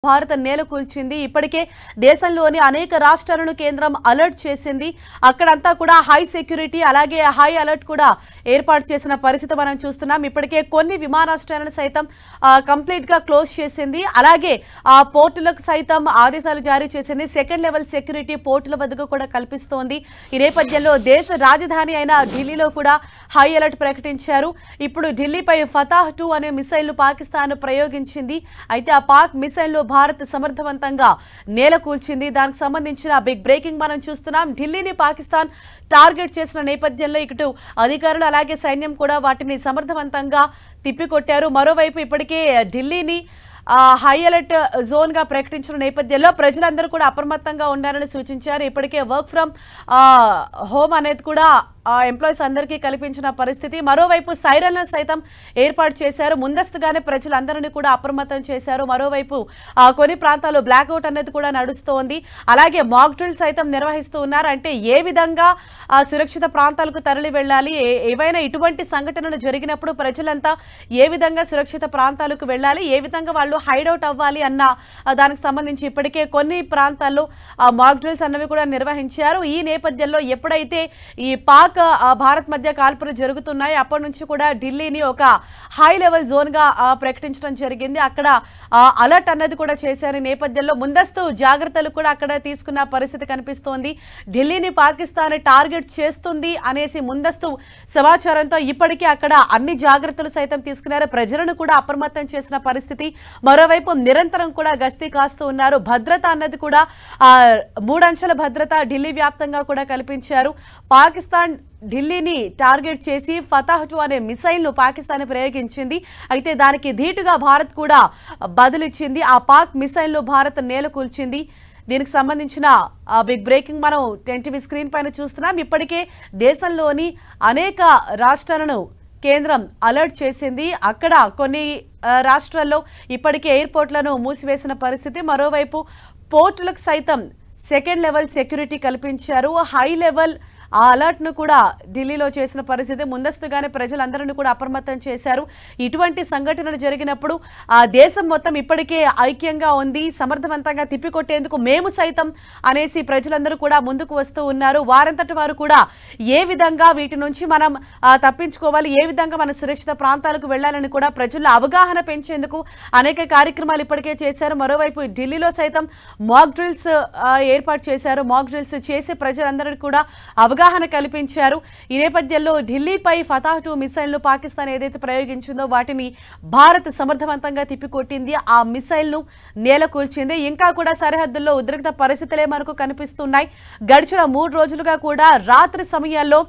భారత నేలకూల్చింది. ఇప్పటికే దేశంలోని అనేక రాష్ట్రాలను కేంద్రం అలర్ట్ చేసింది. అక్కడంతా కూడా హై సెక్యూరిటీ అలాగే హై అలర్ట్ కూడా ఏర్పాటు చేసిన పరిస్థితి మనం చూస్తున్నాం. ఇప్పటికే కొన్ని విమానాశ్రయాలను సైతం కంప్లీట్ గా క్లోజ్ చేసింది. అలాగే ఆ పోర్టులకు సైతం ఆదేశాలు జారీ చేసింది. సెకండ్ లెవెల్ సెక్యూరిటీ పోర్టుల వద్దకు కూడా కల్పిస్తోంది. ఈ నేపథ్యంలో దేశ రాజధాని అయిన ఢిల్లీలో కూడా హై అలర్ట్ ప్రకటించారు. ఇప్పుడు ఢిల్లీపై ఫతాహ్ 2 అనే మిసైల్ పాకిస్తాన్ ప్రయోగించింది. అయితే ఆ పాక్ మిసైల్ భారత్ సమర్థవంతంగా నేలకూల్చింది. దానికి సంబంధించిన బిగ్ బ్రేకింగ్ మనం చూస్తున్నాం. ఢిల్లీని పాకిస్తాన్ టార్గెట్ చేసిన నేపథ్యంలో ఇటు అధికారులు అలాగే సైన్యం కూడా వాటిని సమర్థవంతంగా తిప్పికొట్టారు. మరోవైపు ఇప్పటికే ఢిల్లీని హై అలర్ట్ జోన్ గా ప్రకటించిన నేపథ్యంలో ప్రజలందరూ కూడా అప్రమత్తంగా ఉండాలని సూచించారు. ఇప్పటికే వర్క్ ఫ్రమ్ హోమ్ అనేది కూడా ఎంప్లాయీస్ అందరికీ కల్పించిన పరిస్థితి. మరోవైపు సైరన్లను సైతం ఏర్పాటు చేశారు. ముందస్తుగానే ప్రజలందరినీ కూడా అప్రమత్తం చేశారు. మరోవైపు కొన్ని ప్రాంతాల్లో బ్లాక్అవుట్ అనేది కూడా నడుస్తోంది. అలాగే మాక్ డ్రిల్ సైతం నిర్వహిస్తూ ఉన్నారు. అంటే ఏ విధంగా సురక్షిత ప్రాంతాలకు తరలి వెళ్ళాలి, ఏవైనా ఇటువంటి సంఘటనలు జరిగినప్పుడు ప్రజలంతా ఏ విధంగా సురక్షిత ప్రాంతాలకు వెళ్ళాలి, ఏ విధంగా వాళ్ళు హైడౌట్ అవ్వాలి అన్న దానికి సంబంధించి ఇప్పటికే కొన్ని ప్రాంతాల్లో మాక్ డ్రిల్స్ అన్నవి కూడా నిర్వహించారు. ఈ నేపథ్యంలో ఎప్పుడైతే ఈ పాక్ భారత్ మధ్య కాల్పులు జరుగుతున్నాయి అప్పటి నుంచి కూడా ఢిల్లీని ఒక హై లెవెల్ జోన్ గా ప్రకటించడం జరిగింది. అక్కడ అలర్ట్ అన్నది కూడా చేశారు. ఈ నేపథ్యంలో ముందస్తు జాగ్రత్తలు కూడా అక్కడ తీసుకున్న పరిస్థితి కనిపిస్తోంది. ఢిల్లీని పాకిస్తాన్ టార్గెట్ చేస్తుంది అనేసి ముందస్తు సమాచారంతో ఇప్పటికీ అక్కడ అన్ని జాగ్రత్తలు సైతం తీసుకున్నారు. ప్రజలను కూడా అప్రమత్తం చేసిన పరిస్థితి. మరోవైపు నిరంతరం కూడా గస్తీ కాస్తూ ఉన్నారు. భద్రత అన్నది కూడా 3 అంచెల భద్రత ఢిల్లీ వ్యాప్తంగా కూడా కల్పించారు. పాకిస్తాన్ ఢిల్లీని టార్గెట్ చేసి ఫతాహ్ 2 అనే మిసైల్ ను పాకిస్తాన్ ప్రయోగించింది. అయితే దానికి ధీటుగా భారత్ కూడా బదులిచ్చింది. ఆ పాక్ మిసైల్ ను భారత్ నేలకూల్చింది. దీనికి సంబంధించిన బిగ్ బ్రేకింగ్ మనం 10 టీవీ స్క్రీన్ పైన చూస్తున్నాం. ఇప్పటికే దేశంలోని అనేక రాష్ట్రాలను కేంద్రం అలర్ట్ చేసింది. అక్కడ కొన్ని రాష్ట్రాల్లో ఇప్పటికే ఎయిర్పోర్ట్లను మూసివేసిన పరిస్థితి. మరోవైపు పోర్టులకు సైతం సెకండ్ లెవెల్ సెక్యూరిటీ కల్పించారు. హై లెవెల్ ఆ అలర్ట్ ను కూడా ఢిల్లీలో చేసిన పరిస్థితి. ముందస్తుగానే ప్రజలందరినీ కూడా అప్రమత్తం చేశారు. ఇటువంటి సంఘటనలు జరిగినప్పుడు ఆ దేశం మొత్తం ఇప్పటికే ఐక్యంగా ఉంది. సమర్థవంతంగా తిప్పికొట్టేందుకు మేము సైతం అనేసి ప్రజలందరూ కూడా ముందుకు వస్తూ ఉన్నారు. వారంతటి వారు కూడా ఏ విధంగా వీటి నుంచి మనం తప్పించుకోవాలి, ఏ విధంగా మన సురక్షిత ప్రాంతాలకు వెళ్లాలని కూడా ప్రజల్లో అవగాహన పెంచేందుకు అనేక కార్యక్రమాలు ఇప్పటికే చేశారు. మరోవైపు ఢిల్లీలో సైతం మాక్ డ్రిల్స్ ఏర్పాటు చేశారు. మాక్ డ్రిల్స్ చేసి ప్రజలందరికీ కూడా అవగాహన కల్పించారు. ఈ నేపథ్యంలో ఢిల్లీపై ఫతాహ్ 2 మిసైల్ ను పాకిస్తాన్ ఏదైతే ప్రయోగించిందో వాటిని భారత్ సమర్థవంతంగా తిప్పికొట్టింది. ఆ మిసైల్ ను నేలకూల్చింది. ఇంకా కూడా సరిహద్దుల్లో ఉద్రిక్త పరిస్థితులే మనకు కనిపిస్తున్నాయి. గడిచిన 3 రోజులుగా కూడా రాత్రి సమయాల్లో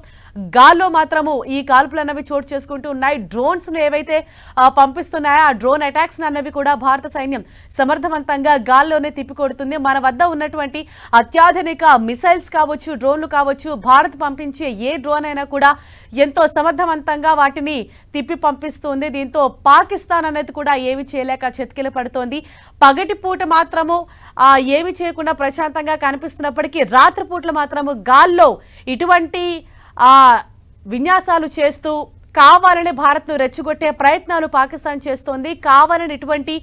గాల్లో మాత్రము ఈ కాల్పులు అన్నవి చోటు చేసుకుంటూ ఉన్నాయి. డ్రోన్స్ ను ఏవైతే పంపిస్తున్నాయో ఆ డ్రోన్ అటాక్స్ అన్నవి కూడా భారత సైన్యం సమర్థవంతంగా గాల్లోనే తిప్పికొడుతుంది. మన వద్ద ఉన్నటువంటి అత్యాధునిక మిసైల్స్ కావచ్చు, డ్రోన్లు కావచ్చు, భారత్ పంపించే ఏ డ్రోన్ అయినా కూడా ఎంతో సమర్థవంతంగా వాటిని తిప్పి పంపిస్తుంది. దీంతో పాకిస్తాన్ అనేది కూడా ఏమి చేయలేక చతికిల పడుతోంది. పగటిపూట మాత్రము ఏమి చేయకుండా ప్రశాంతంగా కనిపిస్తున్నప్పటికీ రాత్రిపూట్ల మాత్రము గాల్లో ఇటువంటి విన్యాసాలు చేస్తూ కావాలని భారత్ను రెచ్చగొట్టే ప్రయత్నాలు పాకిస్తాన్ చేస్తోంది. కావాలని ఇటువంటి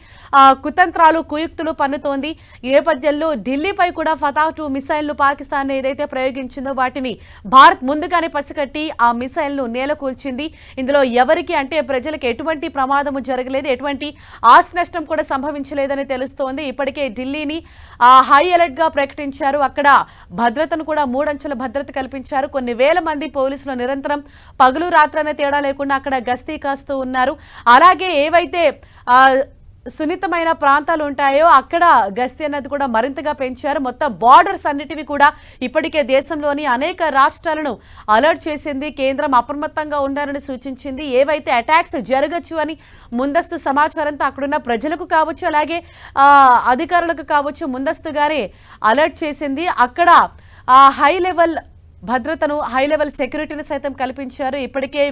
కుతంత్రాలు కుయుక్తులు పన్నుతోంది. ఈ నేపథ్యంలో ఢిల్లీపై కూడా ఫతాహ్ 2 మిసైల్ ను పాకిస్తాన్ ఏదైతే ప్రయోగించిందో వాటిని భారత్ ముందుగానే పసిగట్టి ఆ మిసైల్ ను నేలకూల్చింది. ఇందులో ఎవరికి అంటే ప్రజలకు ఎటువంటి ప్రమాదము జరగలేదు, ఎటువంటి ఆస్తి నష్టం కూడా సంభవించలేదని తెలుస్తోంది. ఇప్పటికే ఢిల్లీని హై అలర్ట్ గా ప్రకటించారు. అక్కడ భద్రతను కూడా 3 అంచెల భద్రత కల్పించారు. కొన్ని వేల మంది పోలీసులు నిరంతరం పగలు రాత్రనే తేడా లేకుండా అక్కడ గస్తీ కాస్తూ ఉన్నారు. అలాగే ఏవైతే సున్నితమైన ప్రాంతాలు ఉంటాయో అక్కడ గస్తీ అన్నది కూడా మరింతగా పెంచారు. మొత్తం బార్డర్స్ అన్నిటివి కూడా ఇప్పటికే దేశంలోని అనేక రాష్ట్రాలను అలర్ట్ చేసింది. కేంద్రం అప్రమత్తంగా ఉండాలని సూచించింది. ఏవైతే అటాక్స్ జరగచ్చు అని ముందస్తు సమాచారంతో అక్కడున్న ప్రజలకు కావచ్చు అలాగే అధికారులకు కావచ్చు ముందస్తుగానే అలర్ట్ చేసింది. అక్కడ హై లెవెల్ భద్రతను హై లెవెల్ సెక్యూరిటీని సైతం కల్పించారు. ఇప్పటికే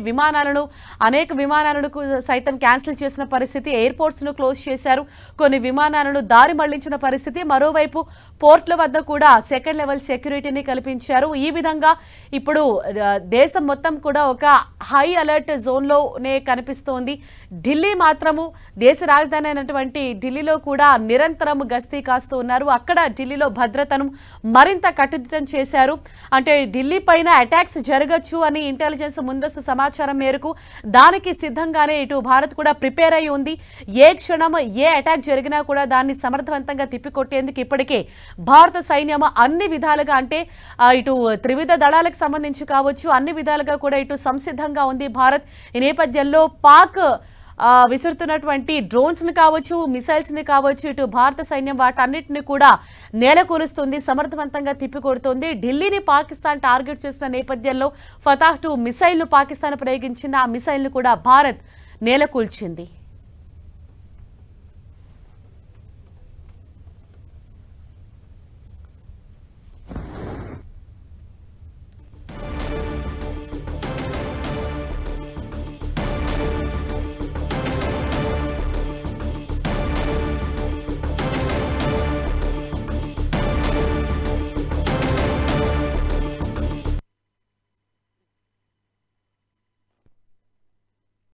అనేక విమానాలను సైతం క్యాన్సిల్ చేసిన పరిస్థితి, ఎయిర్పోర్ట్స్ ను క్లోజ్ చేశారు, కొన్ని విమానాలను దారి మళ్లించిన పరిస్థితి. మరోవైపు పోర్ట్ల వద్ద కూడా సెకండ్ లెవెల్ సెక్యూరిటీని కల్పించారు. ఈ విధంగా ఇప్పుడు దేశం మొత్తం కూడా ఒక హై అలర్ట్ జోన్లోనే కనిపిస్తోంది. ఢిల్లీ మాత్రము దేశ రాజధాని అయినటువంటి ఢిల్లీలో కూడా నిరంతరం గస్తీ కాస్తూ ఉన్నారు. అక్కడ ఢిల్లీలో భద్రతను మరింత కట్టుదిట్టం చేశారు. అంటే ఢిల్లీ పైన అటాక్స్ జరగచ్చు అని ఇంటెలిజెన్స్ ముందస్తు సమాచారం మేరకు దానికి సిద్ధంగానే ఇటు భారత్ కూడా ప్రిపేర్ అయి ఉంది. ఏ క్షణం ఏ అటాక్ జరిగినా కూడా దాన్ని సమర్థవంతంగా తిప్పికొట్టేందుకు ఇప్పటికే భారత సైన్యం అన్ని విధాలుగా, అంటే ఇటు త్రివిధ దళాలకు సంబంధించి కావచ్చు, అన్ని విధాలుగా కూడా ఇటు సంసిద్ధంగా ఉంది భారత్. ఈ నేపథ్యంలో పాక్ విసురుతున్నటువంటి డ్రోన్స్ ని కావచ్చు, మిసైల్స్ ని కావచ్చు, ఇటు భారత సైన్యం వాటన్నిటిని కూడా నేలకూరుస్తుంది, సమర్థవంతంగా తిప్పికొడుతోంది. ఢిల్లీని పాకిస్తాన్ టార్గెట్ చేసిన నేపథ్యంలో ఫతాహ్-2 మిసైల్ ను పాకిస్తాన్ ప్రయోగించింది. ఆ మిసైల్ ను కూడా భారత్ నేలకూల్చింది.